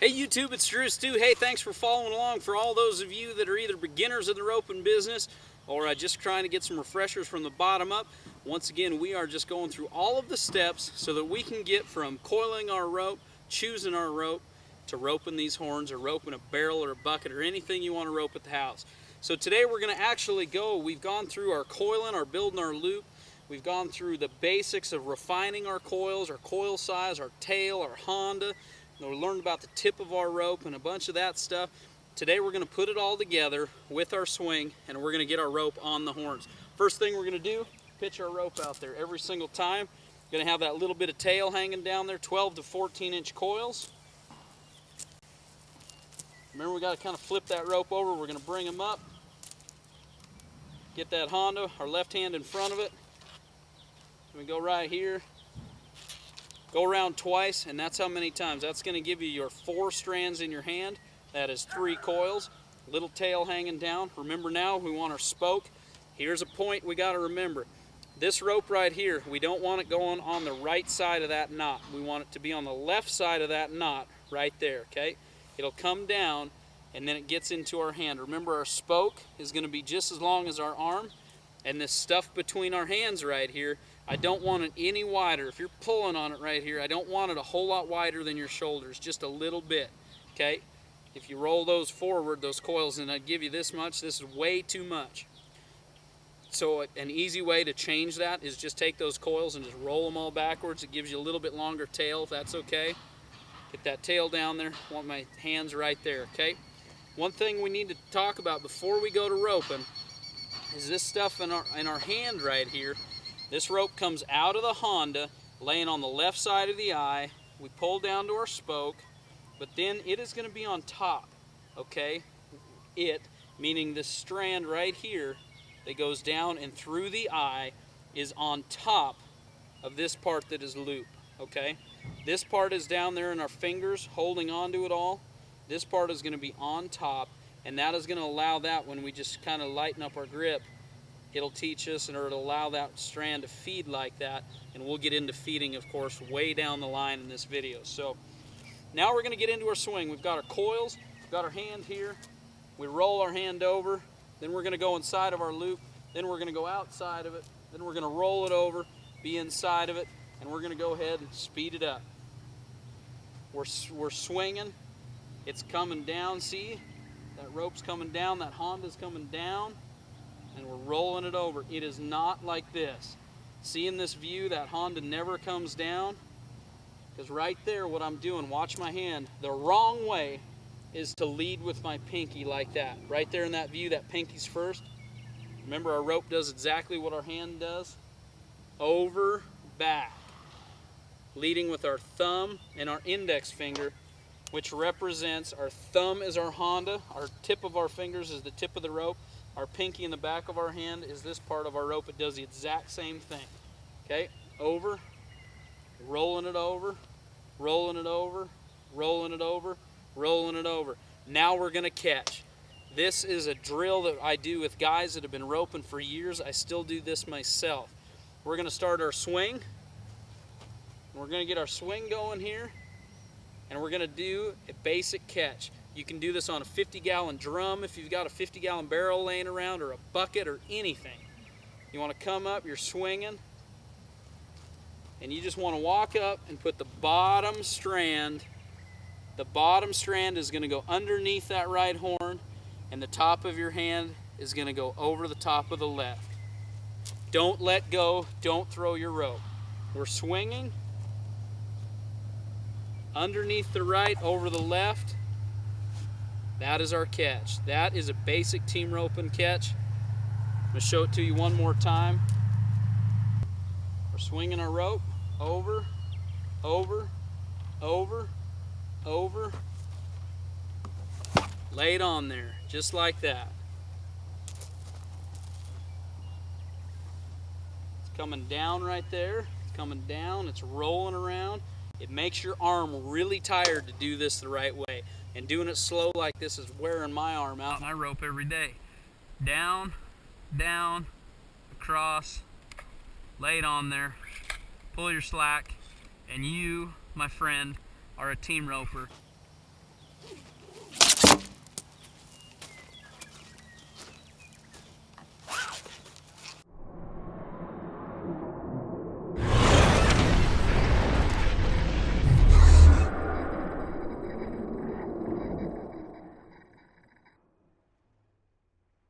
Hey YouTube, it's drustew. Hey, thanks for following along. For all those of you that are either beginners in the roping business or just trying to get some refreshers from the bottom up, once again, we are just going through all of the steps so that we can get from coiling our rope, choosing our rope, to roping these horns or roping a barrel or a bucket or anything you want to rope at the house. So today we're going to actually we've gone through our coiling, our building our loop. We've gone through the basics of refining our coils, our coil size, our tail, our Honda. We learned about the tip of our rope and a bunch of that stuff. Today we're going to put it all together with our swing, and we're going to get our rope on the horns. First thing we're going to do, pitch our rope out there every single time. Going to have that little bit of tail hanging down there, 12 to 14 inch coils. Remember, we got to kind of flip that rope over. We're going to bring them up. Get that Honda, our left hand in front of it. We go right here. Go around twice, and that's how many times. That's going to give you your 4 strands in your hand. That is 3 coils. Little tail hanging down. Remember now, we want our spoke. Here's a point we got to remember. This rope right here, we don't want it going on the right side of that knot. We want it to be on the left side of that knot right there, okay? It'll come down, and then it gets into our hand. Remember, our spoke is going to be just as long as our arm, and this stuff between our hands right here, I don't want it any wider. If you're pulling on it right here, I don't want it a whole lot wider than your shoulders, just a little bit, okay? If you roll those forward, those coils, and I'd give you this much, this is way too much. So an easy way to change that is just take those coils and just roll them all backwards. It gives you a little bit longer tail, if that's okay. Get that tail down there. I want my hands right there, okay? One thing we need to talk about before we go to roping is this stuff in our hand right here. This rope comes out of the Honda, laying on the left side of the eye. We pull down to our spoke, but then it is going to be on top, okay? It, meaning this strand right here that goes down and through the eye, is on top of this part that is loop, okay? This part is down there in our fingers holding onto it all. This part is going to be on top, and that is going to allow that when we just kind of lighten up our grip, it'll teach us, or it'll allow that strand to feed like that, and we'll get into feeding, of course, way down the line in this video. So now we're going to get into our swing. We've got our coils, we've got our hand here, we roll our hand over, then we're going to go inside of our loop, then we're going to go outside of it, then we're going to roll it over, be inside of it, and we're going to go ahead and speed it up. We're swinging, it's coming down, see? That rope's coming down, that Honda's coming down, and we're rolling it over. It is not like this. See, in this view, that Honda never comes down, because right there, what I'm doing, watch my hand, the wrong way is to lead with my pinky like that. Right there in that view, that pinky's first. Remember, our rope does exactly what our hand does. Over, back. Leading with our thumb and our index finger, which represents, our thumb is our Honda, our tip of our fingers is the tip of the rope, our pinky in the back of our hand is this part of our rope. It does the exact same thing. Okay, over, rolling it over, rolling it over, rolling it over, rolling it over. Now we're going to catch. This is a drill that I do with guys that have been roping for years. I still do this myself. We're going to start our swing. We're going to get our swing going here, and we're going to do a basic catch. You can do this on a 50-gallon drum if you've got a 50-gallon barrel laying around, or a bucket, or anything. You want to come up, you're swinging, and you just want to walk up and put the bottom strand. The bottom strand is going to go underneath that right horn, and the top of your hand is going to go over the top of the left. Don't let go, don't throw your rope. We're swinging underneath the right, over the left. That is our catch. That is a basic team roping catch. I'm going to show it to you one more time. We're swinging our rope over, over, over, over. Lay it on there, just like that. It's coming down right there. It's coming down. It's rolling around. It makes your arm really tired to do this the right way. And doing it slow like this is wearing my arm out. My rope every day. Down, down, across, lay it on there, pull your slack, and you, my friend, are a team roper.